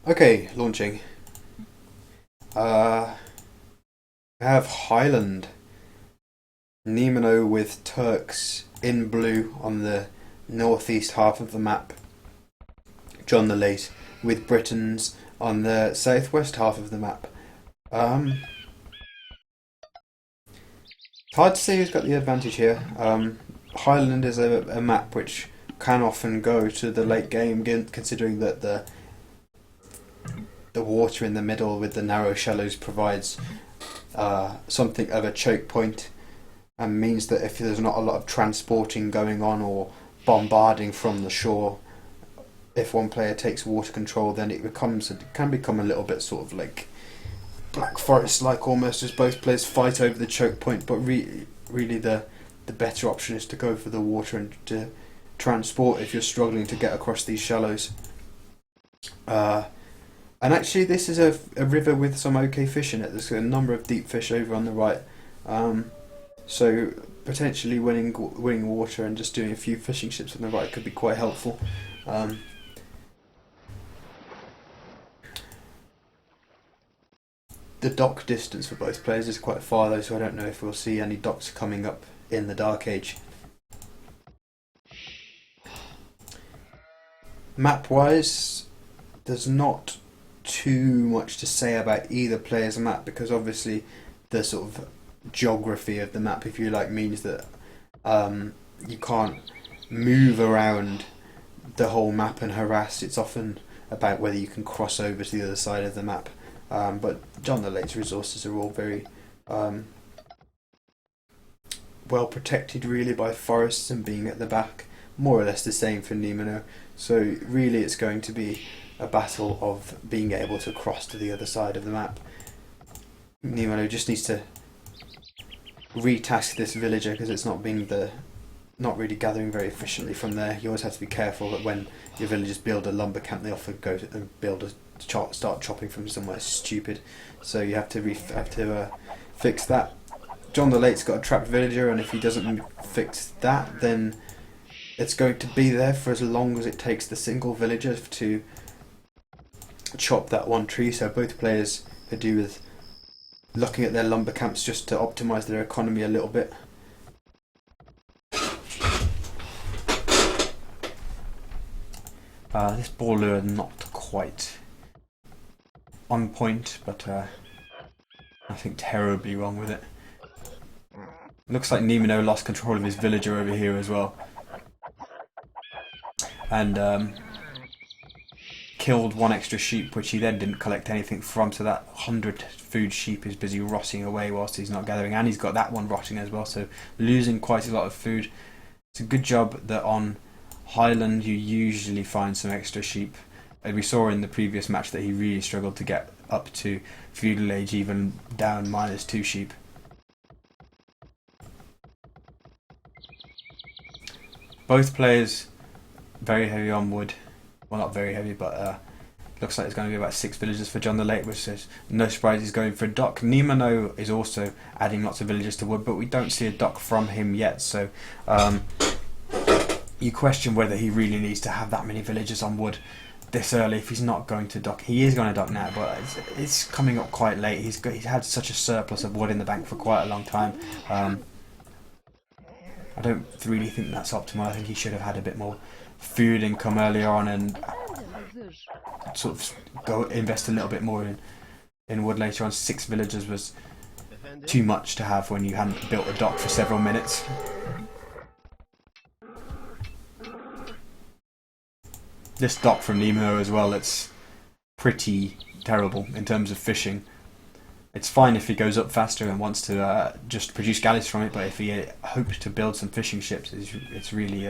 Okay, launching. I have Highland, Nimanoe with Turks in blue on the northeast half of the map, John the Late with Britons on the southwest half of the map. Um, it's hard to say who's got the advantage here. Highland is a map which can often go to the late game, considering that the water in the middle with the narrow shallows provides something of a choke point and means that if there's not a lot of transporting going on or bombarding from the shore, if one player takes water control, then it can become a little bit sort of like Black Forest like almost, as both players fight over the choke point. But really the better option is to go for the water and to transport if you're struggling to get across these shallows. And actually, this is a river with some okay fish in it. There's a number of deep fish over on the right. So potentially winning water and just doing a few fishing ships on the right could be quite helpful. The dock distance for both players is quite far though, so I don't know if we'll see any docks coming up in the Dark Age. Map-wise, there's not too much to say about either player's map because obviously the sort of geography of the map, if you like, means that you can't move around the whole map and harass. It's often about whether you can cross over to the other side of the map. But John the Late's resources are all very well protected really by forests and being at the back. More or less the same for Nimanoe. So really it's going to be a battle of being able to cross to the other side of the map. Nimanoe just needs to retask this villager because it's not really gathering very efficiently from there. You always have to be careful that when your villagers build a lumber camp, they often go to and start chopping from somewhere stupid. So you have to fix that. John the Late's got a trapped villager, and if he doesn't fix that, then it's going to be there for as long as it takes the single villager to chop that one tree. So both players could do with looking at their lumber camps just to optimise their economy a little bit. This ball lure not quite on point, but nothing terribly wrong with it. Looks like Nimanoe lost control of his villager over here as well, and killed one extra sheep, which he then didn't collect anything from. So that 100 food sheep is busy rotting away whilst he's not gathering, and he's got that one rotting as well. So losing quite a lot of food. It's a good job that on Highland you usually find some extra sheep. We saw in the previous match that he really struggled to get up to feudal age, even down -2 sheep. Both players very heavy on wood. Well, not very heavy, but looks like it's going to be about 6 villagers for John the Late, which is no surprise he's going for a dock. Nimanoe is also adding lots of villagers to wood, but we don't see a dock from him yet, so you question whether he really needs to have that many villagers on wood this early if he's not going to dock. He is going to dock now, but it's coming up quite late. He's had such a surplus of wood in the bank for quite a long time. I don't really think that's optimal. I think he should have had a bit more food income earlier on and sort of go invest a little bit more in wood later on. 6 villagers was too much to have when you hadn't built a dock for several minutes. This dock from Nimanoe as well, it's pretty terrible in terms of fishing. It's fine if he goes up faster and wants to just produce galleys from it, but if he hopes to build some fishing ships, it's really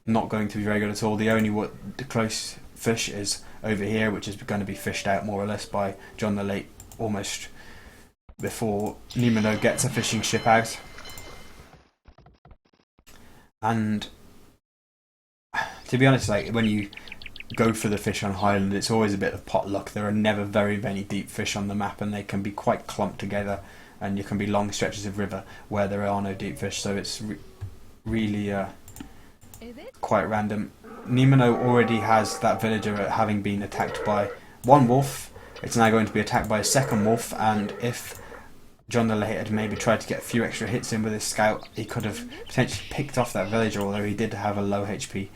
not going to be very good at all. The close fish is over here, which is going to be fished out more or less by John the Late almost before Nimanoe gets a fishing ship out. And to be honest, like when you go for the fish on Highland, it's always a bit of pot luck. There are never very many deep fish on the map, and they can be quite clumped together, and there can be long stretches of river where there are no deep fish, so it's really quite random. Nimanoe already has that villager having been attacked by one wolf. It's now going to be attacked by a second wolf, and if John the Late had maybe tried to get a few extra hits in with his scout, he could have potentially picked off that villager, although he did have a low HP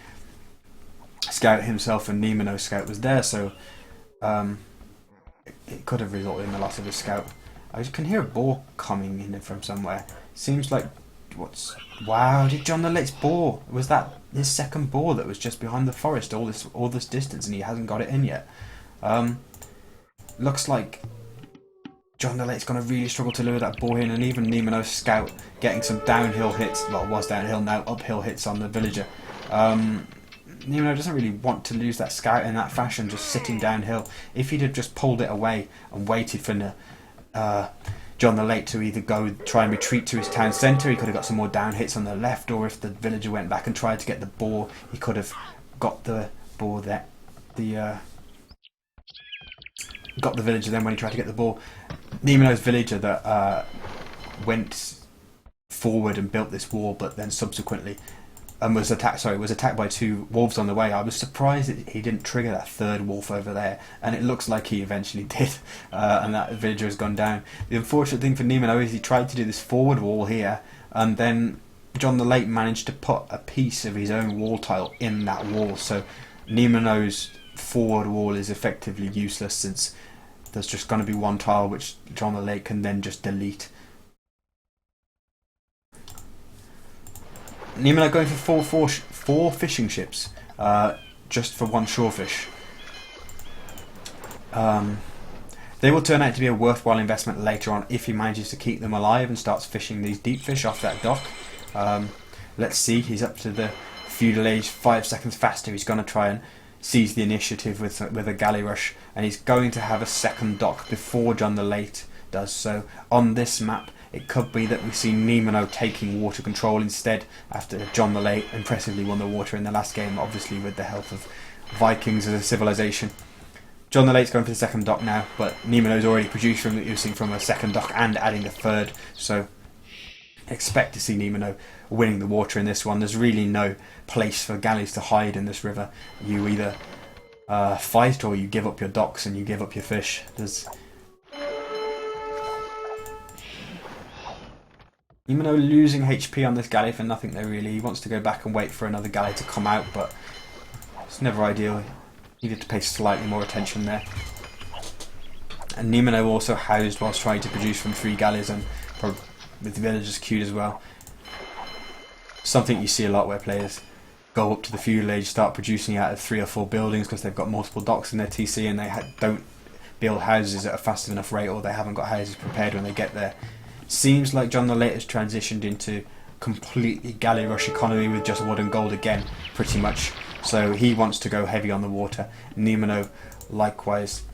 scout himself, and Nimanoe's scout was there, so it could have resulted in the loss of his scout. I can hear a boar coming in from somewhere. Seems like wow, did John the Late's boar, was that his second boar that was just behind the forest all this distance and he hasn't got it in yet? Looks like John the Late's going to really struggle to lure that boar in, and even Nimanoe's scout getting some downhill hits, well, it was downhill, now uphill hits on the villager. Nimanoe doesn't really want to lose that scout in that fashion, just sitting downhill. If he'd have just pulled it away and waited for John the Late to either go try and retreat to his town centre, he could have got some more down hits on the left, or if the villager went back and tried to get the boar, he could have got the boar there. Got the villager then when he tried to get the boar. Nimanoe's villager that went forward and built this wall, but then subsequently was attacked by two wolves on the way. I was surprised that he didn't trigger that third wolf over there, and it looks like he eventually did, and that villager has gone down. The unfortunate thing for Nimanoe is he tried to do this forward wall here, and then John the Late managed to put a piece of his own wall tile in that wall, so Nimanoe's forward wall is effectively useless, since there's just going to be one tile which John the Late can then just delete. Nimanoe going for four fishing ships, just for one shorefish. They will turn out to be a worthwhile investment later on if he manages to keep them alive and starts fishing these deep fish off that dock. Let's see, he's up to the feudal age 5 seconds faster. He's going to try and seize the initiative with a galley rush, and he's going to have a second dock before John the Late does so. On this map, it could be that we see Nimanoe taking water control instead, after John the Late impressively won the water in the last game, obviously with the help of Vikings as a civilization. John the Late's going for the second dock now, but Nimanoe's already produced using from a second dock and adding a third, so expect to see Nimanoe winning the water in this one. There's really no place for galleys to hide in this river. You either fight, or you give up your docks and you give up your fish. Nimanoe losing HP on this galley for nothing though, really. He wants to go back and wait for another galley to come out, but it's never ideal. He needed to pay slightly more attention there. And Nimanoe also housed whilst trying to produce from 3 galleys, and with the villagers queued as well. Something you see a lot where players go up to the feudal age, start producing out of 3 or 4 buildings because they've got multiple docks in their TC, and they don't build houses at a fast enough rate, or they haven't got houses prepared when they get there. Seems like John the Late has transitioned into completely galley rush economy with just wood and gold again, pretty much. So he wants to go heavy on the water. Nimanoe, likewise,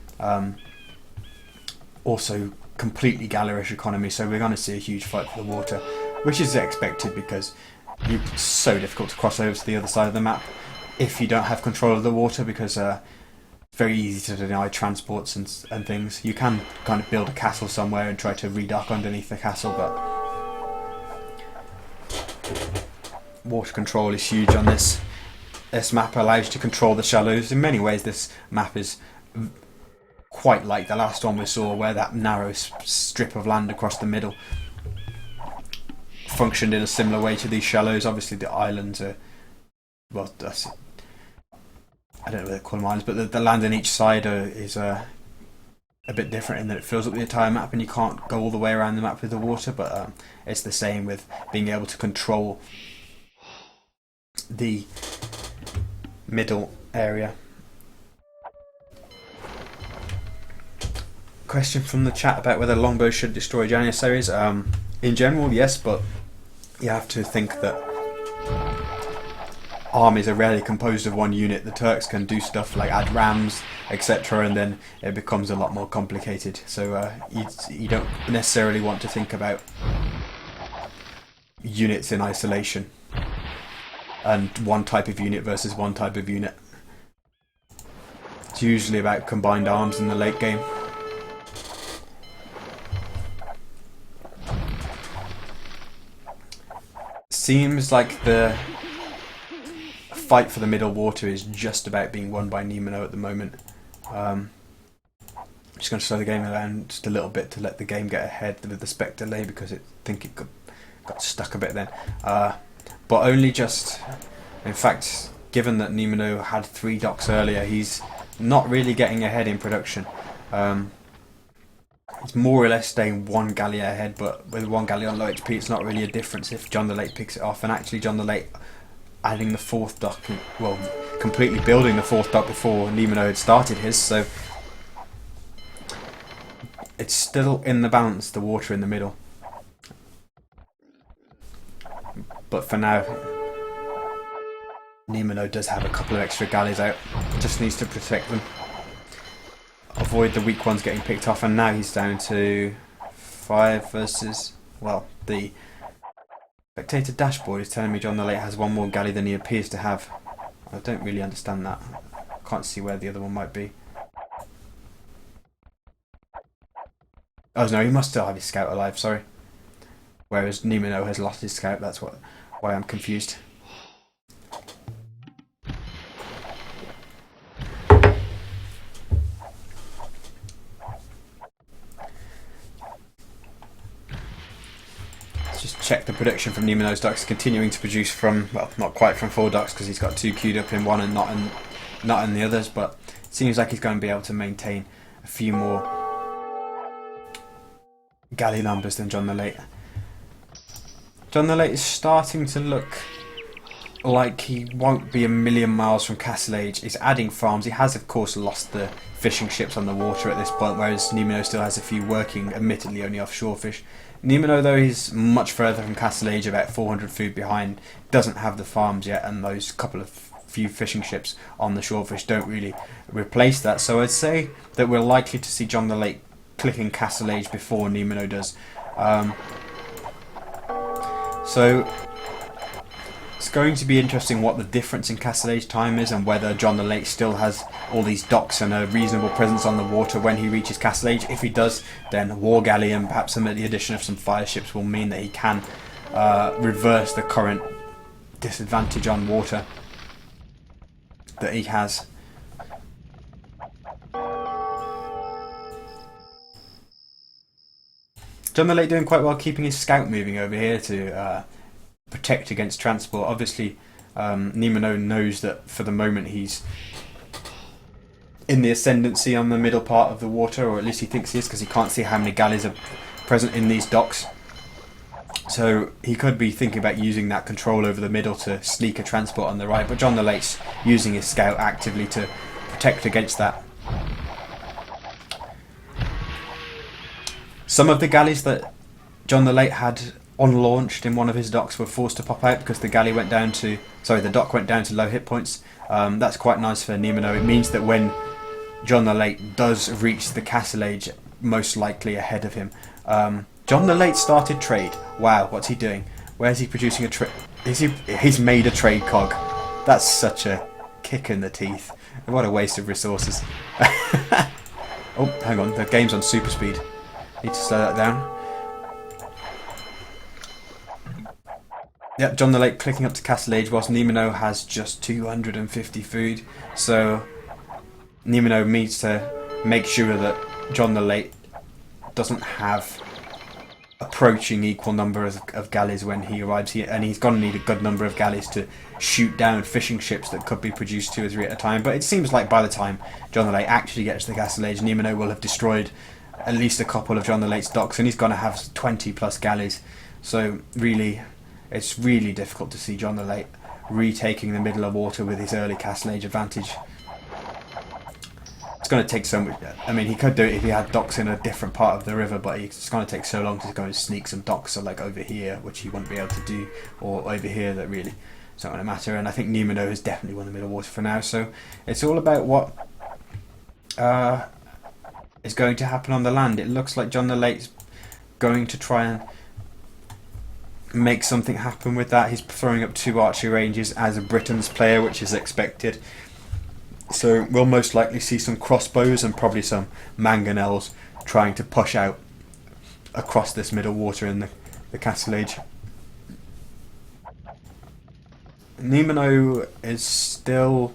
also completely galley rush economy. So we're going to see a huge fight for the water, which is expected because it's so difficult to cross over to the other side of the map if you don't have control of the water, because it's very easy to deny transports and things. You can kind of build a castle somewhere and try to redock underneath the castle, but water control is huge on this. This map allows you to control the shallows. In many ways, this map is quite like the last one we saw, where that narrow strip of land across the middle functioned in a similar way to these shallows. Obviously, the islands are, well, I don't know what they call them islands, but the land on each side is a bit different in that it fills up the entire map and you can't go all the way around the map with the water, but it's the same with being able to control the middle area. Question from the chat about whether longbows should destroy janissaries. In general, yes, but you have to think that armies are rarely composed of one unit. The Turks can do stuff like add rams, etc., and then it becomes a lot more complicated. So you don't necessarily want to think about units in isolation and one type of unit versus one type of unit. It's usually about combined arms in the late game. Seems like the fight for the middle water is just about being won by Nimanoe at the moment. just going to slow the game down just a little bit to let the game get ahead with the spec delay, because I think it got stuck a bit then. But only just, in fact, given that Nimanoe had 3 docks earlier, he's not really getting ahead in production. It's more or less staying 1 galley ahead, but with 1 galley on low HP, it's not really a difference if John the Late picks it off. And actually, John the Late adding the 4th dock, well, completely building the 4th dock before Nimanoe had started his, so it's still in the balance, the water in the middle. But for now, Nimanoe does have a couple of extra galleys out, just needs to protect them, avoid the weak ones getting picked off, and now he's down to 5 versus, well, the spectator dashboard is telling me John the Late has 1 more galley than he appears to have. I don't really understand that. Can't see where the other one might be. Oh no, he must still have his scout alive, sorry. Whereas Nimanoe has lost his scout, that's why I'm confused. Just check the production from Nimanoe's ducks, continuing to produce from, well, not quite from 4 ducks because he's got 2 queued up in one and not in the others, but it seems like he's going to be able to maintain a few more galley numbers than John the Late. John the Late is starting to look like he won't be a million miles from Castle Age. He's adding farms. He has, of course, lost the fishing ships on the water at this point, whereas Nimanoe still has a few working, admittedly only offshore fish. Nimanoe, though, he's much further from Castle Age, about 400 food behind, doesn't have the farms yet, and those couple of few fishing ships on the shorefish don't really replace that. So I'd say that we're likely to see John the Late clicking Castle Age before Nimanoe does. So it's going to be interesting what the difference in Castle Age time is, and whether John the Late still has all these docks and a reasonable presence on the water when he reaches Castle Age. If he does, then a war galley and perhaps the addition of some fire ships will mean that he can reverse the current disadvantage on water that he has. John the Late doing quite well, keeping his scout moving over here to protect against transport. Obviously, Nimanoe knows that for the moment he's in the ascendancy on the middle part of the water, or at least he thinks he is, because he can't see how many galleys are present in these docks. So he could be thinking about using that control over the middle to sneak a transport on the right, but John the Late's using his scout actively to protect against that. Some of the galleys that John the Late had unlaunched in one of his docks were forced to pop out because the galley went down to, the dock went down to low hit points. That's quite nice for Nimanoe. It means that when John the Late does reach the Castle Age, most likely ahead of him. John the Late started trade. Wow, what's he doing? Where's he producing a trade? He's made a trade cog. That's such a kick in the teeth. What a waste of resources. Oh, hang on, the game's on super speed. Need to slow that down. Yep, John the Late clicking up to Castle Age whilst Nimanoe has just 250 food. So Nimanoe needs to make sure that John the Late doesn't have approaching equal number of galleys when he arrives here, and he's going to need a good number of galleys to shoot down fishing ships that could be produced 2 or 3 at a time. But it seems like by the time John the Late actually gets to the Castle Age, Nimanoe will have destroyed at least a couple of John the Late's docks, and he's going to have 20 plus galleys. So really, it's really difficult to see John the Late retaking the middle of water with his early Castle Age advantage. It's going to take so much. I mean, he could do it if he had docks in a different part of the river, but it's going to take so long to go and sneak some docks, so like over here, which he won't be able to do, or over here, that really it's not going to matter. And I think Nimanoe has definitely won the middle water for now. So it's all about what is going to happen on the land. It looks like John the Late's going to try and make something happen with that. He's throwing up 2 archery ranges as a Britain's player, which is expected. So we'll most likely see some crossbows and probably some mangonels trying to push out across this middle water in the Castle Age. Nimanoe is still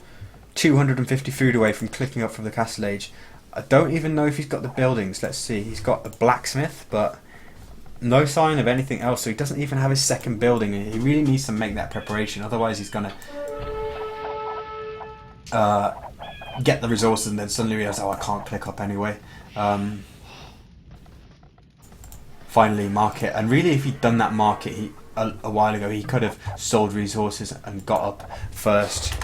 250 food away from clicking up from the Castle Age. I don't even know if he's got the buildings. Let's see. He's got a blacksmith, but no sign of anything else. So he doesn't even have his second building. And he really needs to make that preparation. Otherwise, he's gonna get the resources and then suddenly realize, oh, I can't click up anyway. Finally, market. And really, if he'd done that market a while ago, he could have sold resources and got up first.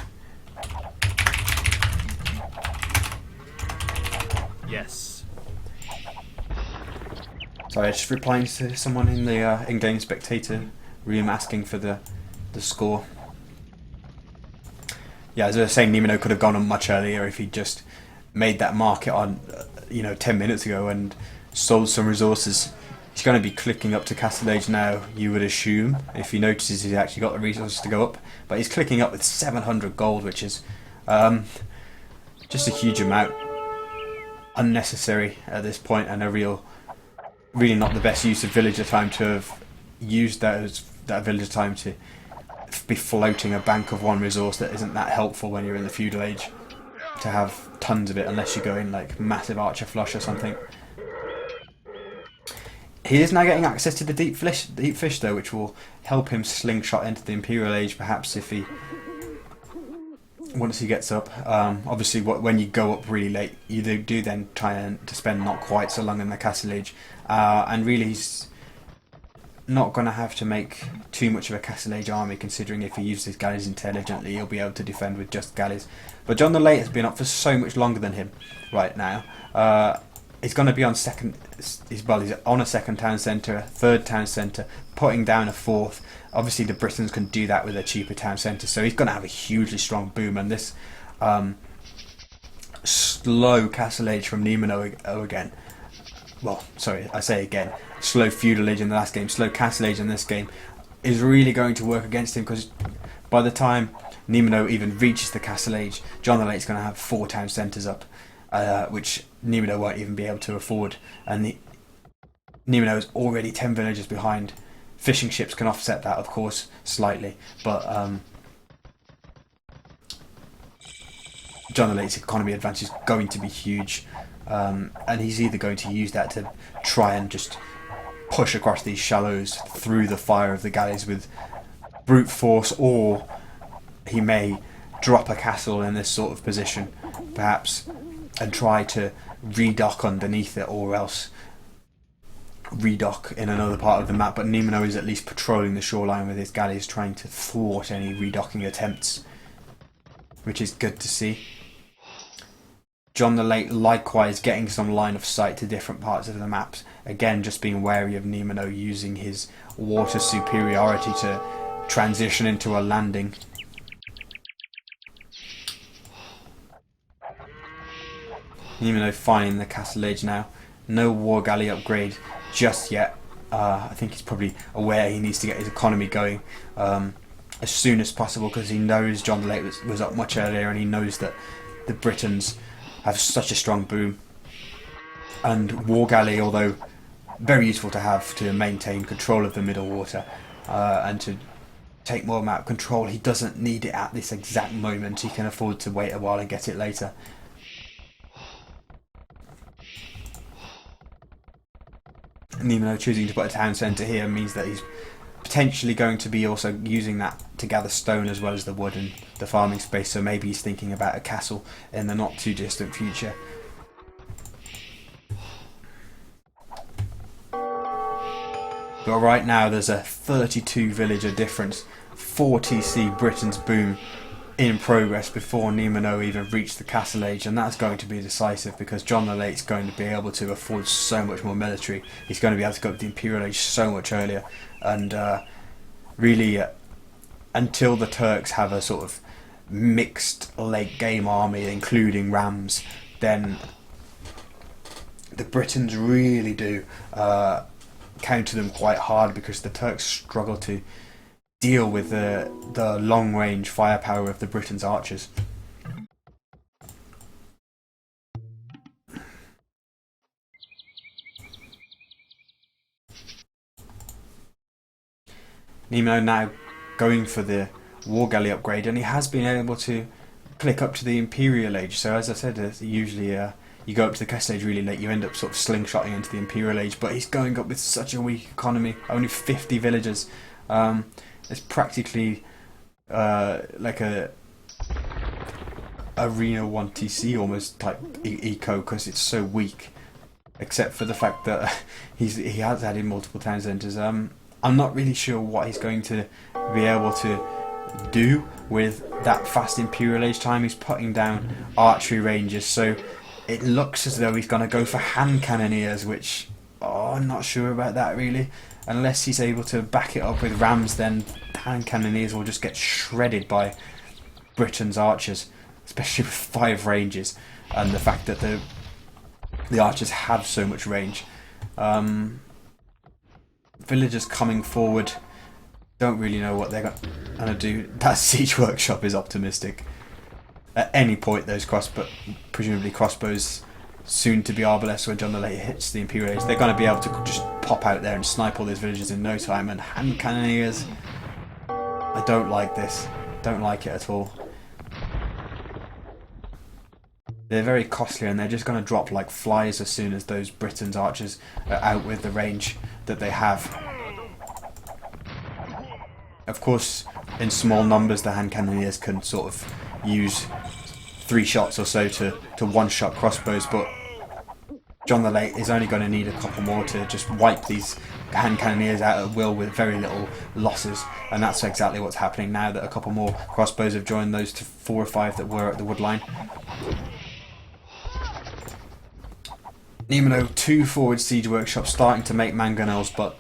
Yes. Sorry, just replying to someone in the in-game spectator room asking for the score. Yeah, as I was saying, Nimanoe could have gone on much earlier if he just made that market on, 10 minutes ago and sold some resources. He's going to be clicking up to Castle Age now, you would assume, if he notices he's actually got the resources to go up. But he's clicking up with 700 gold, which is just a huge amount. Unnecessary at this point, and really not the best use of villager time to have used that villager time to be floating a bank of one resource that isn't that helpful when you're in the feudal age, to have tons of it unless you go in like massive archer flush or something. He is now getting access to the deep fish though, which will help him slingshot into the Imperial Age perhaps if he once he gets up. Obviously when you go up really late, you do then try to spend not quite so long in the Castle Age, and really he's not going to have to make too much of a Castle Age army, considering if he uses his galleys intelligently he'll be able to defend with just galleys. But John the Late has been up for so much longer than him right now. He's going to be on second. He's on a second town centre, a third town centre, putting down a fourth. Obviously, the Britons can do that with a cheaper town centre, so he's going to have a hugely strong boom. And this slow Castle Age from Nimanoe again. Well, sorry, I say again. Slow feudal age in the last game, slow Castle Age in this game is really going to work against him, because by the time Nimanoe even reaches the Castle Age, John the Late's going to have 4 town centres up. Which Nimanoe won't even be able to afford, and Nimanoe is already 10 villagers behind. Fishing ships can offset that, of course, slightly, but John the Late's economy advantage is going to be huge, and he's either going to use that to try and just push across these shallows through the fire of the galleys with brute force, or he may drop a castle in this sort of position, perhaps, and try to redock underneath it, or else redock in another part of the map. But Nimanoe is at least patrolling the shoreline with his galleys, trying to thwart any redocking attempts, which is good to see. John the Late likewise getting some line of sight to different parts of the maps, again just being wary of Nimanoe using his water superiority to transition into a landing. Nimanoe finding the Castle Age now. No war galley upgrade just yet. I think he's probably aware he needs to get his economy going as soon as possible, because he knows John the Late was up much earlier, and he knows that the Britons have such a strong boom. And war galley, although very useful to have to maintain control of the middle water and to take more map control, he doesn't need it at this exact moment. He can afford to wait a while and get it later. Nimanoe choosing to put a town centre here means that he's potentially going to be also using that to gather stone as well as the wood and the farming space, so maybe he's thinking about a castle in the not too distant future. But right now there's a 32 villager difference, 4 TC Britain's boom in progress before Nimanoe even reached the Castle Age, and that's going to be decisive, because John the Late's going to be able to afford so much more military. He's going to be able to go up the Imperial Age so much earlier, and really until the Turks have a sort of mixed late game army including Rams, then the Britons really do counter them quite hard, because the Turks struggle to deal with the long range firepower of the Britons' archers. Nimanoe now going for the war galley upgrade, and he has been able to click up to the Imperial Age. So as I said, usually you go up to the Castle Age really late, you end up sort of slingshotting into the Imperial Age, but he's going up with such a weak economy, only 50 villagers. It's practically like a Arena 1 TC almost type eco, because it's so weak, except for the fact that he has added multiple town centres. I'm not really sure what he's going to be able to do with that fast Imperial Age time. He's putting down archery ranges, so it looks as though he's going to go for hand cannoneers, which I'm not sure about that really. Unless he's able to back it up with rams, then hand cannoneers will just get shredded by Britain's archers, especially with 5 ranges and the fact that the archers have so much range. Villagers coming forward, don't really know what they're going to do. That siege workshop is optimistic. At any point, those presumably crossbows, soon to be arbalest when John the Late hits the Imperial Age, they're going to be able to just pop out there and snipe all these villagers in no time. And hand cannoneers, I don't like this. Don't like it at all. They're very costly, and they're just going to drop like flies as soon as those Britain's archers are out with the range that they have. Of course, in small numbers, the hand cannoneers can sort of use 3 shots or so to one-shot crossbows, but John the Late is only going to need a couple more to just wipe these hand cannoneers out at will with very little losses, and that's exactly what's happening now that a couple more crossbows have joined those 4 or 5 that were at the wood line. Nimanoe, 2 forward siege workshops starting to make mangonels, but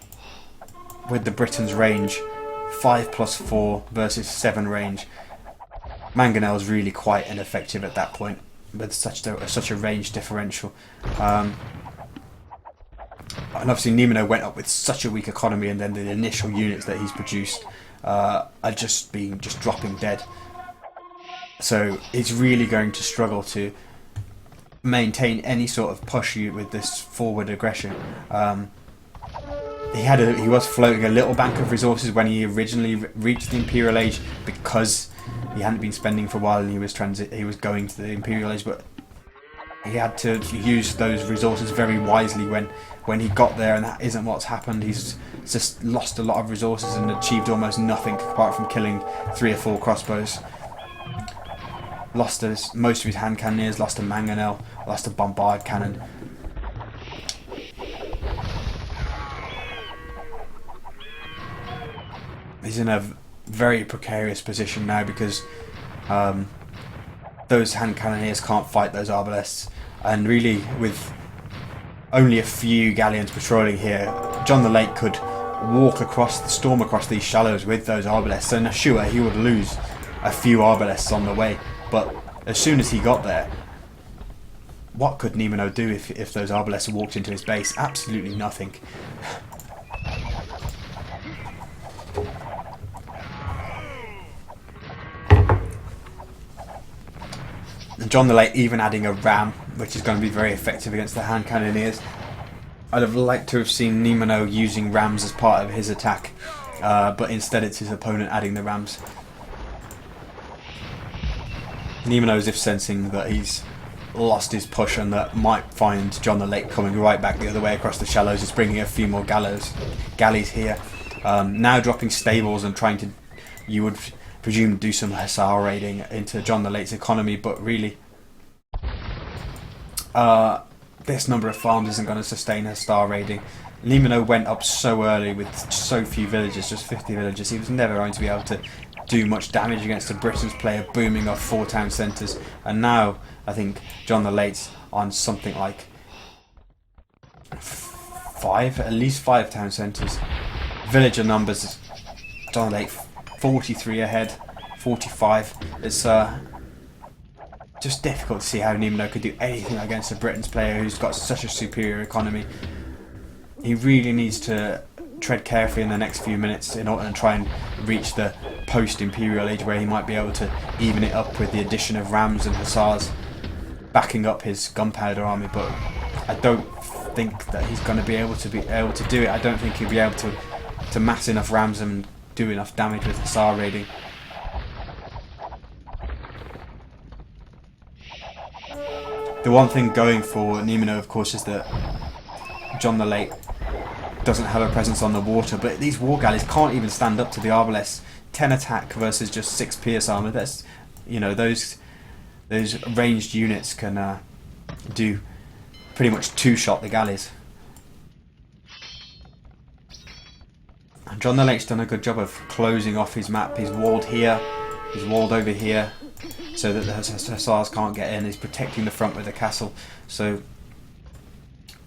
with the Britain's range, 5+4 versus 7 range, mangonel is really quite ineffective at that point with such a range differential. And obviously Nimanoe went up with such a weak economy, and then the initial units that he's produced are just dropping dead. So he's really going to struggle to maintain any sort of push with this forward aggression. He was floating a little bank of resources when he originally reached the Imperial Age, because he hadn't been spending for a while and he was going to the Imperial Age, but he had to use those resources very wisely when he got there, and that isn't what's happened. He's just lost a lot of resources and achieved almost nothing apart from killing 3 or 4 crossbows. Lost most of his hand cannoneers, lost a mangonel, lost a bombard cannon. He's in a very precarious position now, because those hand cannoneers can't fight those arbalests, and really with only a few galleons patrolling here, John the Late could storm across these shallows with those arbalests, and sure, he would lose a few arbalests on the way, but as soon as he got there, what could Nimanoe do if those arbalests walked into his base? Absolutely nothing. And John the Late even adding a ram, which is going to be very effective against the hand cannoneers. I'd have liked to have seen Nimanoe using rams as part of his attack, but instead it's his opponent adding the rams. Nimanoe, as if sensing that he's lost his push and that might find John the Late coming right back the other way across the shallows, is bringing a few more galleys here. Now dropping stables and trying to, you would presume, do some hussar raiding into John the Late's economy, but really this number of farms isn't going to sustain hussar raiding. Nimanoe went up so early with so few villagers, just 50 villagers, he was never going to be able to do much damage against a Britain's player booming off 4 town centres, and now I think John the Late's on something like 5, at least 5 town centres. Villager numbers, John the Late 43 ahead, 45. It's just difficult to see how Nimanoe could do anything against a Britain's player who's got such a superior economy. He really needs to tread carefully in the next few minutes in order to try and reach the post-Imperial Age, where he might be able to even it up with the addition of rams and hussars backing up his gunpowder army, but I don't think that he's going to be able to do it. I don't think he'll be able to mass enough rams and do enough damage with hussar raiding. The one thing going for Nimanoe, of course, is that John the Late doesn't have a presence on the water, but these war galleys can't even stand up to the Arbalest. 10 attack versus just 6 pierce armor. That's, you know, those ranged units can do pretty much 2-shot the galleys. And John the Late's done a good job of closing off his map. He's walled here, he's walled over here, so that the hussars can't get in. He's protecting the front with the castle. So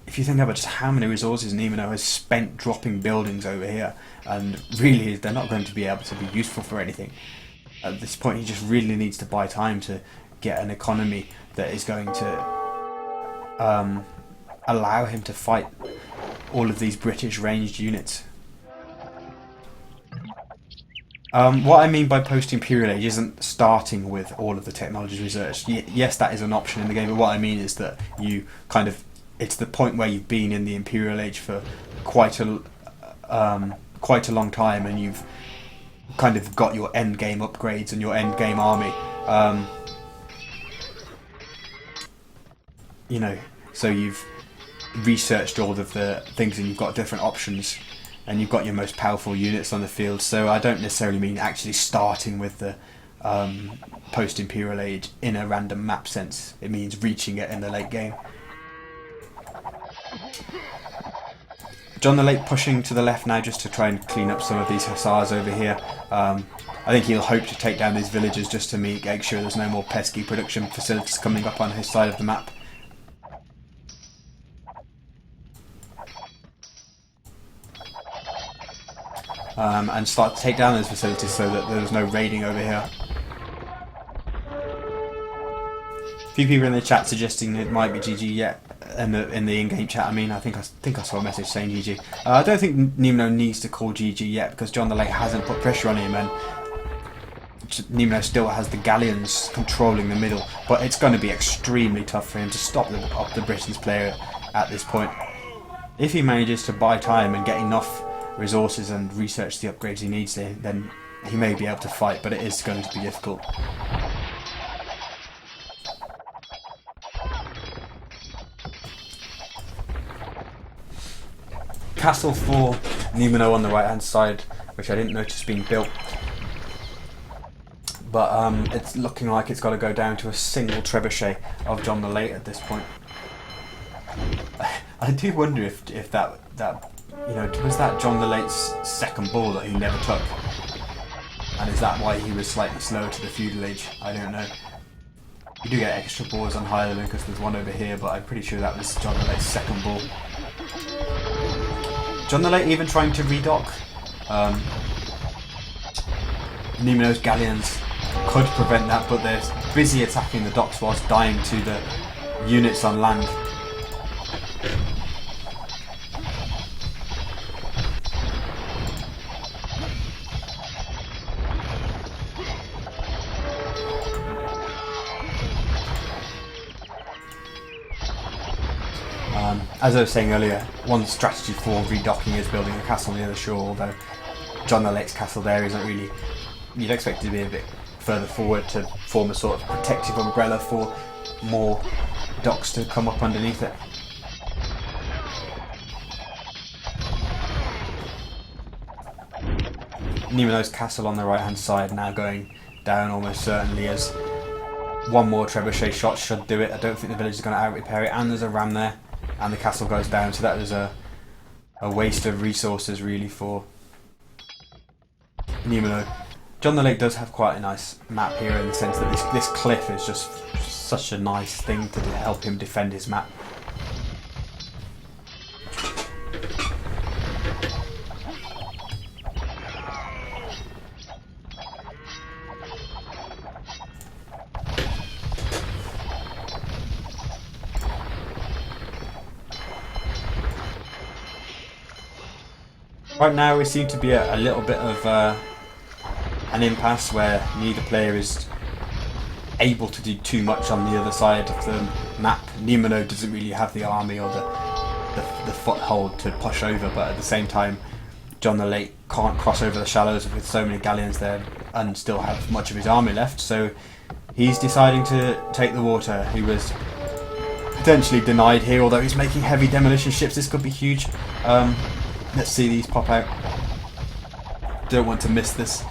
if you think about just how many resources Nimanoe has spent dropping buildings over here, and really they're not going to be able to be useful for anything. At this point he just really needs to buy time to get an economy that is going to allow him to fight all of these British ranged units. What I mean by post-Imperial Age isn't starting with all of the technologies researched. Yes, that is an option in the game, but what I mean is that you kind of, it's the point where you've been in the Imperial Age for quite a long time, and you've kind of got your end game upgrades and your end game army. You know, so you've researched all of the things, and you've got different options, and you've got your most powerful units on the field. So I don't necessarily mean actually starting with the post-Imperial Age in a random map sense. It means reaching it in the late game. John the Late pushing to the left now just to try and clean up some of these hussars over here. I think he'll hope to take down these villagers just to make sure there's no more pesky production facilities coming up on his side of the map. And start to take down those facilities so that there's no raiding over here. A few people in the chat suggesting it might be GG yet. In the in-game chat, I think I saw a message saying GG. I don't think Nimanoe needs to call GG yet, because John the Late hasn't put pressure on him, and Nimanoe still has the galleons controlling the middle. But it's going to be extremely tough for him to stop the Britain's player at this point. If he manages to buy time and get enough resources and research the upgrades he needs, then he may be able to fight, but it is going to be difficult. Castle for Nimanoe on the right hand side, which I didn't notice being built, but it's looking like it's got to go down to a single trebuchet of John the Late at this point. I do wonder if that you know, was that John the Late's second ball that he never took, and is that why he was slightly slower to the feudal age? I don't know. You do get extra balls on Highland because there's one over here, but I'm pretty sure that was John the Late's second ball. John the Late even trying to redock. Nimanoe's galleons could prevent that, but they're busy attacking the docks whilst dying to the units on land. As I was saying earlier, one strategy for redocking is building a castle near the shore, although John the Late's castle there isn't really... You'd expect it to be a bit further forward to form a sort of protective umbrella for more docks to come up underneath it. Nimanoe's castle on the right hand side now going down almost certainly, as one more trebuchet shot should do it. I don't think the village is going to out-repair it, and there's a ram there. And the castle goes down, so that was a waste of resources really for Nimanoe. John the Late does have quite a nice map here, in the sense that this cliff is just such a nice thing to help him defend his map. Right now we seem to be at a little bit of an impasse where neither player is able to do too much on the other side of the map. Nimanoe doesn't really have the army or the foothold to push over, but at the same time John the Late can't cross over the shallows with so many galleons there and still have much of his army left, so he's deciding to take the water. He was potentially denied here, although he's making heavy demolition ships. This could be huge. Let's see these pop out. Don't want to miss this.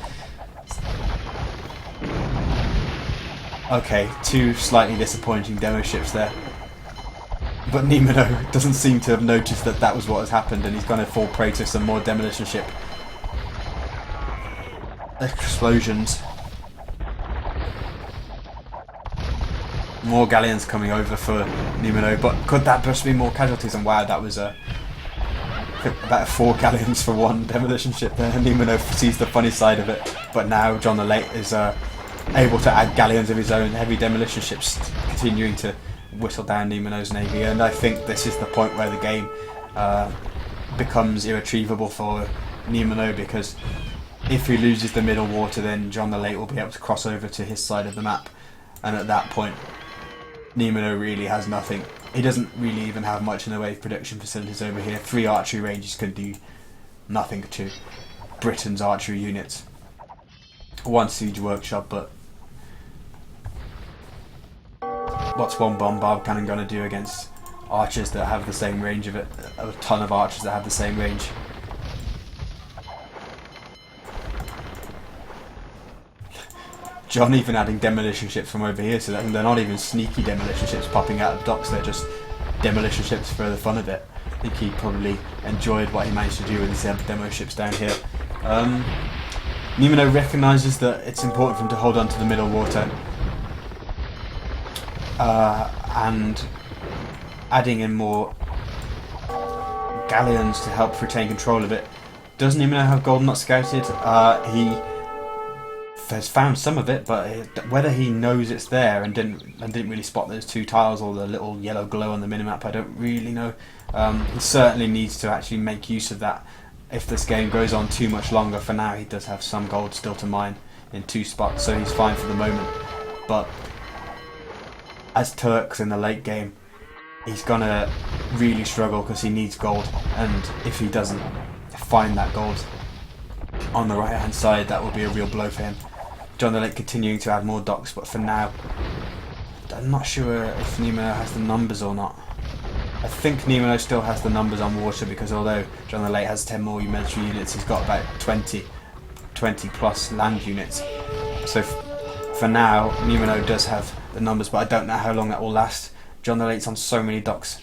Okay, 2 slightly disappointing demo ships there. But Nimanoe doesn't seem to have noticed that that was what has happened, and he's going to fall prey to some more demolition ship explosions. More galleons coming over for Nimanoe, but could that just be more casualties? And wow, that was about 4 galleons for 1 demolition ship there. Nimanoe sees the funny side of it, but now John the Late is able to add galleons of his own, heavy demolition ships, continuing to whittle down Nimanoe's navy. And I think this is the point where the game becomes irretrievable for Nimanoe, because if he loses the middle water, then John the Late will be able to cross over to his side of the map, and at that point Nimanoe really has nothing. He doesn't really even have much in the way of production facilities over here. 3 archery ranges can do nothing to Britain's archery units. 1 siege workshop, but what's 1 bombard cannon going to do against archers that have the same range of it? A ton of archers that have the same range. John even adding demolition ships from over here, so that they're not even sneaky demolition ships popping out of docks, they're just demolition ships for the fun of it. I think he probably enjoyed what he managed to do with his demo ships down here. Nimanoe recognises that it's important for him to hold on to the middle water, and adding in more galleons to help retain control of it. Does Nimanoe have gold not scouted? He has found some of it, but whether he knows it's there and didn't really spot those 2 tiles or the little yellow glow on the minimap, I don't really know. He certainly needs to actually make use of that if this game goes on too much longer. For now, he does have some gold still to mine in 2 spots, so he's fine for the moment. But as Turks in the late game, he's gonna really struggle because he needs gold, and if he doesn't find that gold on the right hand side, that will be a real blow for him. John the Late continuing to add more docks, but for now I'm not sure if Nimanoe has the numbers or not. I think Nimanoe still has the numbers on water, because although John the Late has 10 more military units, he's got about 20 plus land units. So for now Nimanoe does have the numbers, but I don't know how long that will last. John the Late's on so many docks.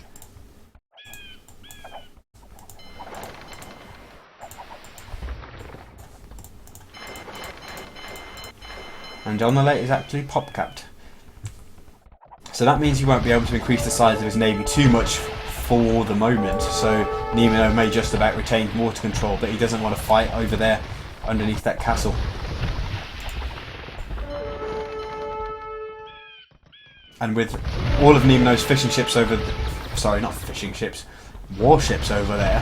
And John the Late is actually pop capped, so that means he won't be able to increase the size of his navy too much for the moment. So Nimanoe may just about retain water control, but he doesn't want to fight over there underneath that castle. And with all of Nimanoe's fishing ships over, sorry, not fishing ships, warships over there,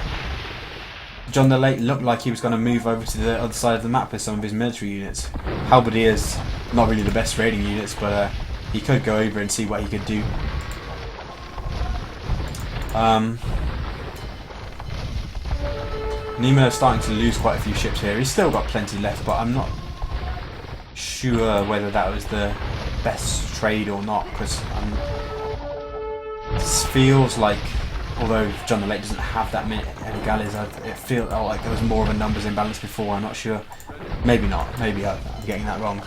John the Late looked like he was going to move over to the other side of the map with some of his military units. Halberdiers, not really the best raiding units, but he could go over and see what he could do. Nimanoe's starting to lose quite a few ships here. He's still got plenty left, but I'm not sure whether that was the best trade or not, because this feels like, although John the Late doesn't have that many galleys, it feels like there was more of a numbers imbalance before. I'm not sure. Maybe not. Maybe I'm getting that wrong.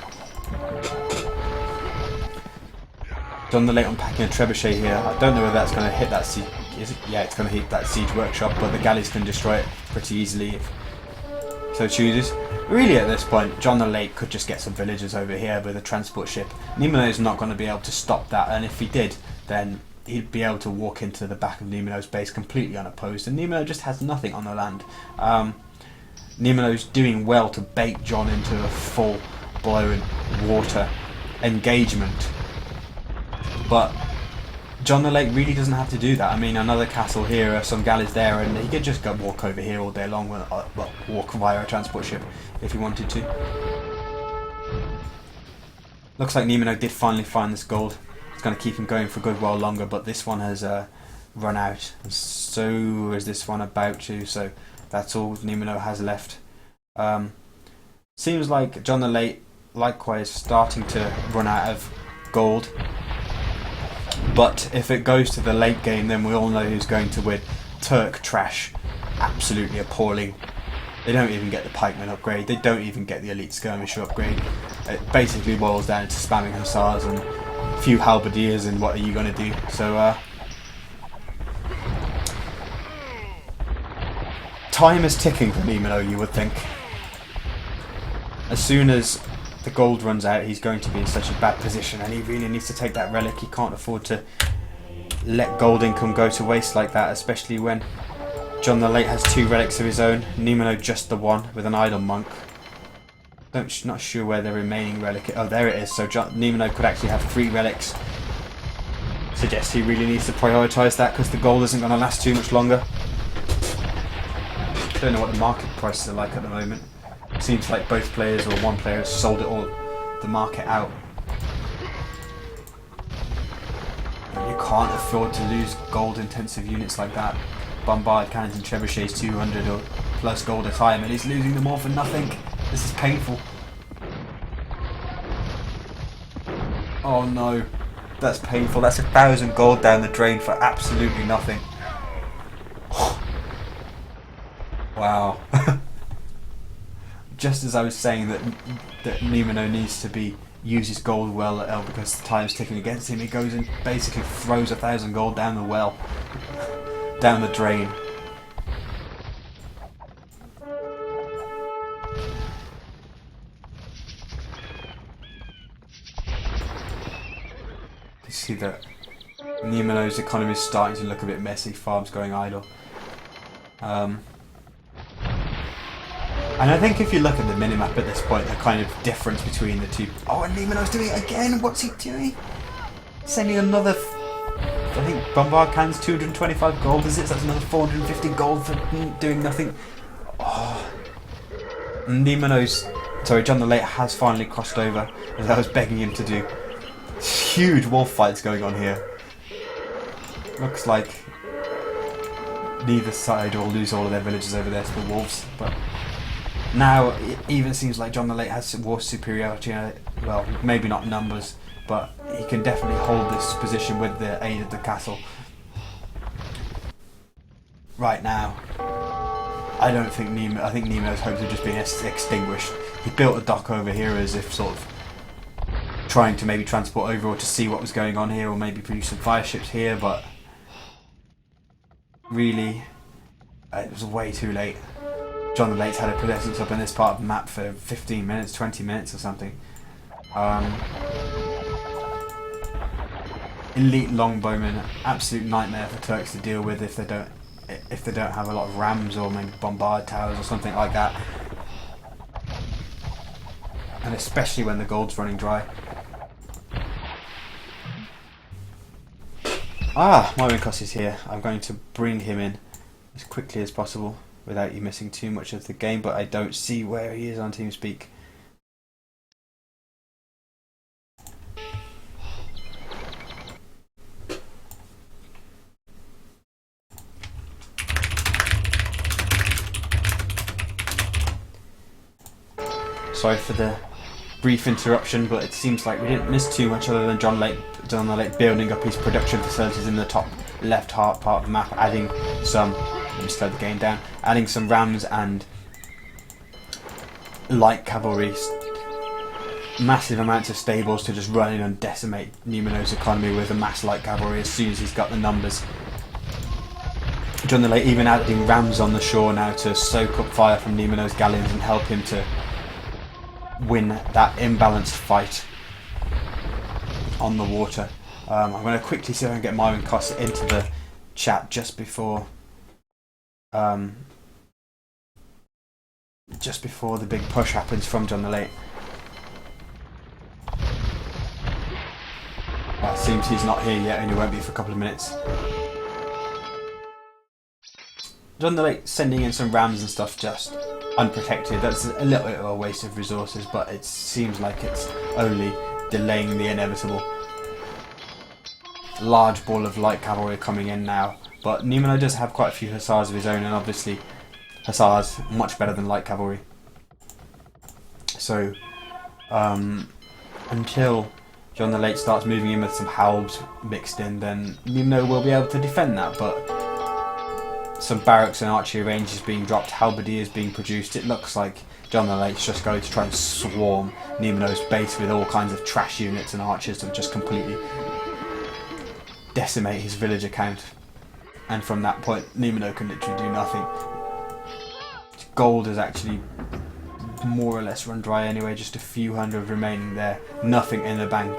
John the Late unpacking a trebuchet here. I don't know whether that's going to hit that siege. Is it? Yeah, it's going to hit that siege workshop, but the galleys can destroy it pretty easily if so chooses. Really, at this point, John the Late could just get some villagers over here with a transport ship. Nimanoe is not going to be able to stop that, and if he did, then he'd be able to walk into the back of Nimanoe's base completely unopposed, and Nimanoe just has nothing on the land. Nimanoe's doing well to bait John into a full-blown water engagement, but John the Late really doesn't have to do that. I mean, another castle here, some galleys there, and he could just go walk over here all day long, walk via a transport ship if he wanted to. Looks like Nimanoe did finally find this gold. It's going to keep him going for a good while longer, but this one has run out, and so is this one about to, so that's all Nimanoe has left. Seems like John the Late likewise starting to run out of gold. But if it goes to the late game, then we all know who's going to win. Turk trash, absolutely appalling. They don't even get the pikeman upgrade. They don't even get the elite skirmisher upgrade. It basically boils down to spamming hussars and a few halberdiers, and what are you going to do? So time is ticking for Nimanoe, you would think. As soon as the gold runs out, he's going to be in such a bad position, and he really needs to take that relic. He can't afford to let gold income go to waste like that, especially when John the Late has 2 relics of his own, Nimanoe just the 1 with an idle monk. Not sure where the remaining relic is. Oh, there it is. So Nimanoe could actually have 3 relics. Suggests he really needs to prioritise that, because the gold isn't going to last too much longer. Don't know what the market prices are like at the moment. Seems like both players, or one player, has sold it all, the market out. You can't afford to lose gold intensive units like that. Bombard cannons and trebuchets 200 or plus gold a time, and he's losing them all for nothing. This is painful. Oh no, that's painful. That's 1,000 gold down the drain for absolutely nothing. Wow. Just as I was saying that Nimanoe needs to use his gold well at L because the time's ticking against him, he goes and basically throws 1,000 gold down the well, down the drain. You see that Nimanoe's economy is starting to look a bit messy, farms going idle. And I think if you look at the minimap at this point, the kind of difference between the two... Oh, and Nimanoe's doing it again! What's he doing? Sending another... I think Bombard Cannon's 225 gold, is it? So that's another 450 gold for doing nothing. Oh. John the Late has finally crossed over, as I was begging him to do. Huge wolf fights going on here. Looks like neither side will lose all of their villages over there to the wolves, but... Now, it even seems like John the Late has war superiority, well, maybe not numbers, but he can definitely hold this position with the aid of the castle. Right now, I think Nimanoe's hopes have just been extinguished. He built a dock over here as if sort of trying to maybe transport over or to see what was going on here, or maybe produce some fire ships here, but really, it was way too late. John the Late's had a presence up in this part of the map for 15 minutes, 20 minutes or something. Elite longbowmen, absolute nightmare for Turks to deal with if they don't have a lot of rams or maybe bombard towers or something like that. And especially when the gold's running dry. Mywinkos is here. I'm going to bring him in as quickly as possible without you missing too much of the game, but I don't see where he is on TeamSpeak. Sorry for the brief interruption, but it seems like we didn't miss too much other than John the Late building up his production facilities in the top left part of the map, adding some... Let me slow the game down. Adding some rams and light cavalry, massive amounts of stables to just run in and decimate Nimanoe's economy with a mass light cavalry as soon as he's got the numbers. John the Late even adding rams on the shore now to soak up fire from Nimanoe's galleons and help him to win that imbalanced fight on the water. I'm going to quickly see if I can get Mywinkos into the chat just before the big push happens from John the Late. Well, it seems he's not here yet, and he won't be for a couple of minutes. John the Late sending in some rams and stuff just unprotected. That's a little bit of a waste of resources, but it seems like it's only delaying the inevitable. Large ball of light cavalry coming in now, but Nimanoe does have quite a few hussars of his own, and obviously hussars much better than light cavalry. So until John the Late starts moving in with some halbs mixed in, then Nimanoe will be able to defend that. But some barracks and archery ranges being dropped, halberdiers being produced. It looks like John the Late's just going to try and swarm Nimanoe's base with all kinds of trash units and archers and just completely decimate his villager count. And from that point, Nimanoe can literally do nothing. Gold is actually more or less run dry anyway, just a few hundred remaining there, nothing in the bank.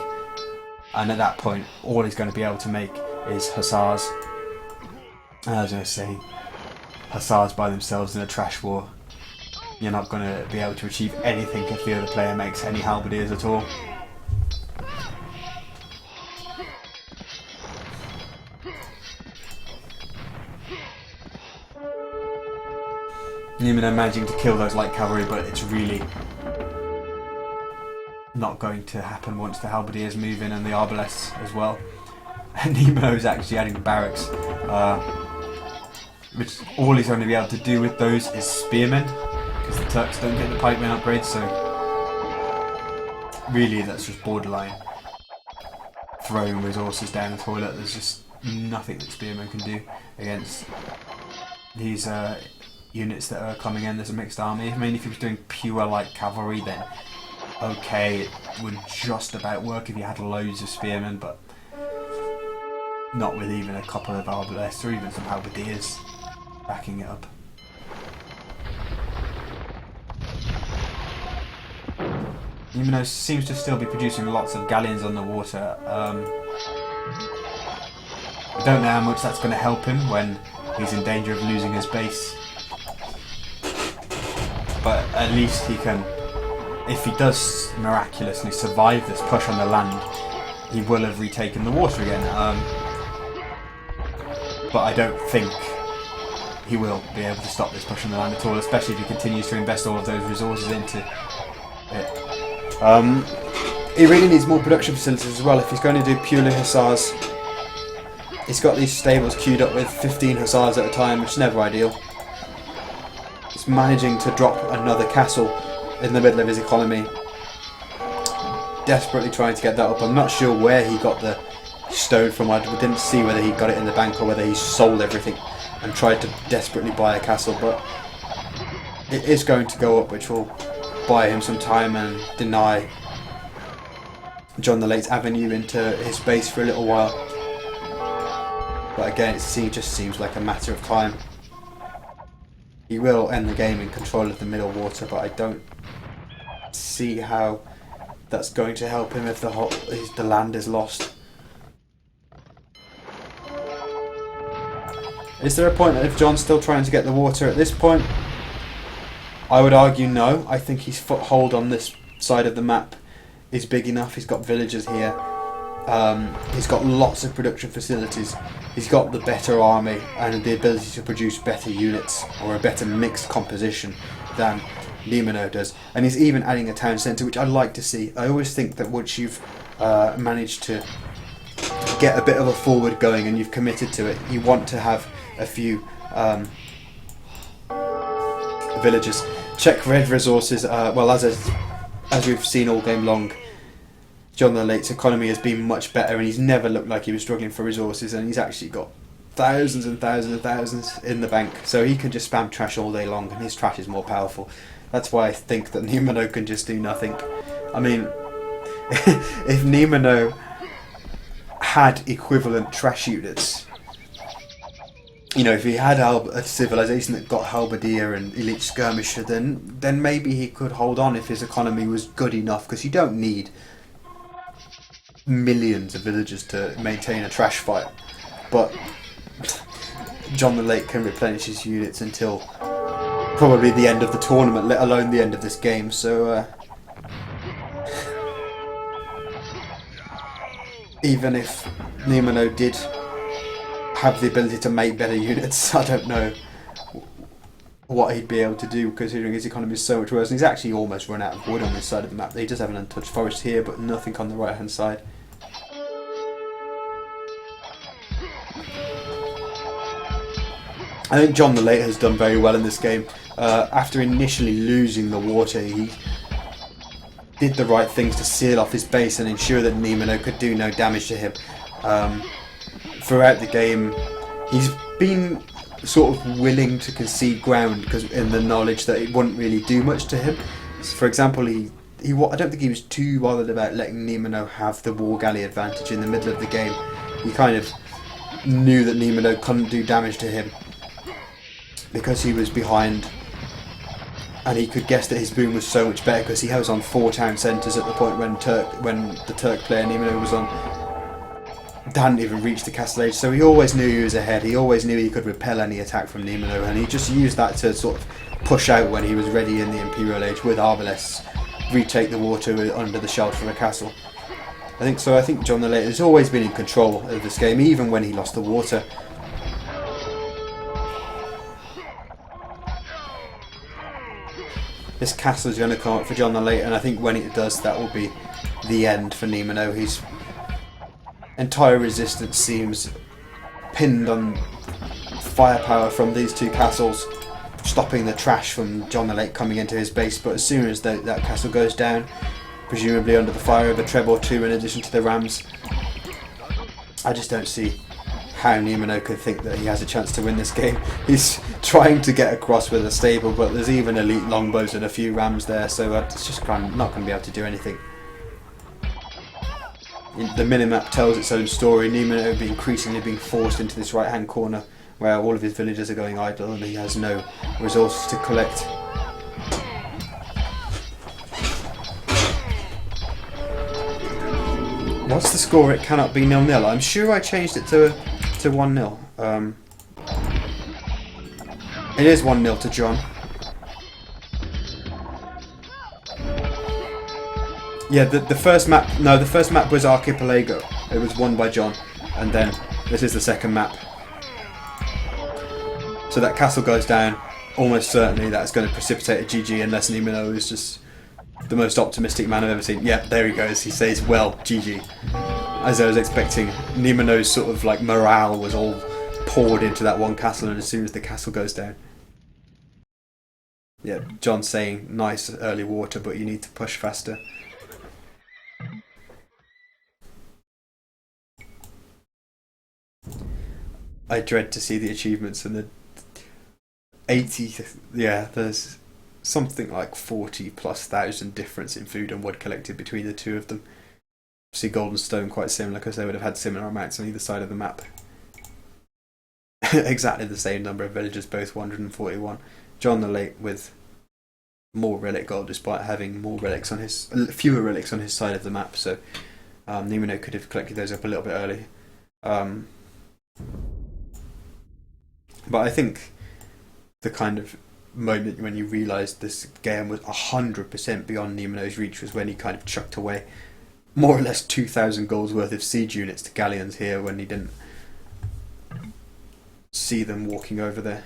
And at that point, all he's going to be able to make is hussars. And I was going to say, hussars by themselves in a trash war, you're not going to be able to achieve anything if the other player makes any halberdiers at all. Nimanoe managing to kill those light cavalry, but it's really not going to happen once the halberdiers move in and the arbalests as well. And Nimanoe is actually adding barracks, which all he's going to be able to do with those is spearmen, because the Turks don't get the pikemen upgrade, so really that's just borderline throwing resources down the toilet. There's just nothing that spearmen can do against these units that are coming in. There's a mixed army. I mean, if he was doing pure light cavalry, then okay, it would just about work if you had loads of spearmen, but not with even a couple of arbalests or even some halberdiers backing it up. Nimanoe seems to still be producing lots of galleons on the water. I don't know how much that's going to help him when he's in danger of losing his base. But at least he can, if he does miraculously survive this push on the land, he will have retaken the water again. But I don't think he will be able to stop this push on the land at all, especially if he continues to invest all of those resources into it. He really needs more production facilities as well. If he's going to do purely hussars, he's got these stables queued up with 15 hussars at a time, which is never ideal. He's managing to drop another castle in the middle of his economy, desperately trying to get that up. I'm not sure where he got the stone from. I didn't see whether he got it in the bank or whether he sold everything and tried to desperately buy a castle, but it is going to go up, which will buy him some time and deny John the Late's avenue into his base for a little while. But again, it just seems like a matter of time. He will end the game in control of the middle water, but I don't see how that's going to help him if the land is lost. Is there a point if John's still trying to get the water at this point? I would argue no. I think his foothold on this side of the map is big enough. He's got villagers here. He's got lots of production facilities. He's got the better army and the ability to produce better units or a better mixed composition than Nimanoe does. And he's even adding a town centre, which I'd like to see. I always think that once you've managed to get a bit of a forward going and you've committed to it, you want to have a few villages. Check red resources. Well, as we've seen all game long, John the Late's economy has been much better, and he's never looked like he was struggling for resources, and he's actually got thousands and thousands and thousands in the bank, so he can just spam trash all day long, and his trash is more powerful. That's why I think that Nimanoe can just do nothing. I mean, if Nimanoe had equivalent trash units, you know, if he had a civilization that got halberdier and elite skirmisher, then maybe he could hold on if his economy was good enough, because you don't need millions of villagers to maintain a trash fight. But John the Late can replenish his units until probably the end of the tournament, let alone the end of this game, so even if Nimanoe did have the ability to make better units, I don't know what he'd be able to do, considering his economy is so much worse. And he's actually almost run out of wood on this side of the map. He does have an untouched forest here, but nothing on the right hand side. I think John the Late has done very well in this game. After initially losing the water, did the right things to seal off his base and ensure that Nimanoe could do no damage to him. Throughout the game, he's been sort of willing to concede ground because in the knowledge that it wouldn't really do much to him. For example, I don't think he was too bothered about letting Nimanoe have the war galley advantage in the middle of the game. He kind of knew that Nimanoe couldn't do damage to him because he was behind, and he could guess that his boom was so much better because he was on 4 town centres at the point when the Turk player Nimanoe was on. Hadn't even reached the castle age, so he always knew he was ahead. He always knew he could repel any attack from Nimanoe, and he just used that to sort of push out when he was ready in the Imperial Age with arbalests, retake the water under the shelter of a castle. I think John the Late has always been in control of this game, even when he lost the water. This castle is going to come up for John the Late, and I think when it does, that will be the end for Nimanoe. His entire resistance seems pinned on firepower from these 2 castles, stopping the trash from John the Late coming into his base. But as soon as that castle goes down, presumably under the fire of a Treb or 2 in addition to the rams, I just don't see how Nimanoe could think that he has a chance to win this game. He's trying to get across with a stable, but there's even elite longbows and a few rams there, so it's just not going to be able to do anything. The minimap tells its own story. Nimanoe increasingly being forced into this right hand corner where all of his villagers are going idle and he has no resources to collect. What's the score? It cannot be 0-0. I'm sure I changed it to 1-0. It is 1-0 to John. Yeah, the first map. No, the first map was Archipelago. It was won by John, and then this is the second map. So that castle goes down. Almost certainly, that's going to precipitate a GG unless Nimanoe is just the most optimistic man I've ever seen. Yeah, there he goes. He says, "Well, GG." As I was expecting, Nimanoe's sort of like morale was all poured into that one castle, and as soon as the castle goes down, yeah, John's saying, "Nice early water, but you need to push faster." I dread to see the achievements and the 80. Yeah, there's something like 40,000+ difference in food and wood collected between the 2 of them. See, gold and stone quite similar because they would have had similar amounts on either side of the map. Exactly the same number of villagers, both 141. John the Late with more relic gold, despite having fewer relics on his side of the map. So Nimanoe could have collected those up a little bit early. But I think the kind of moment when you realised this game was 100% beyond Nimanoe's reach was when he kind of chucked away more or less 2,000 gold's worth of siege units to galleons here when he didn't see them walking over there.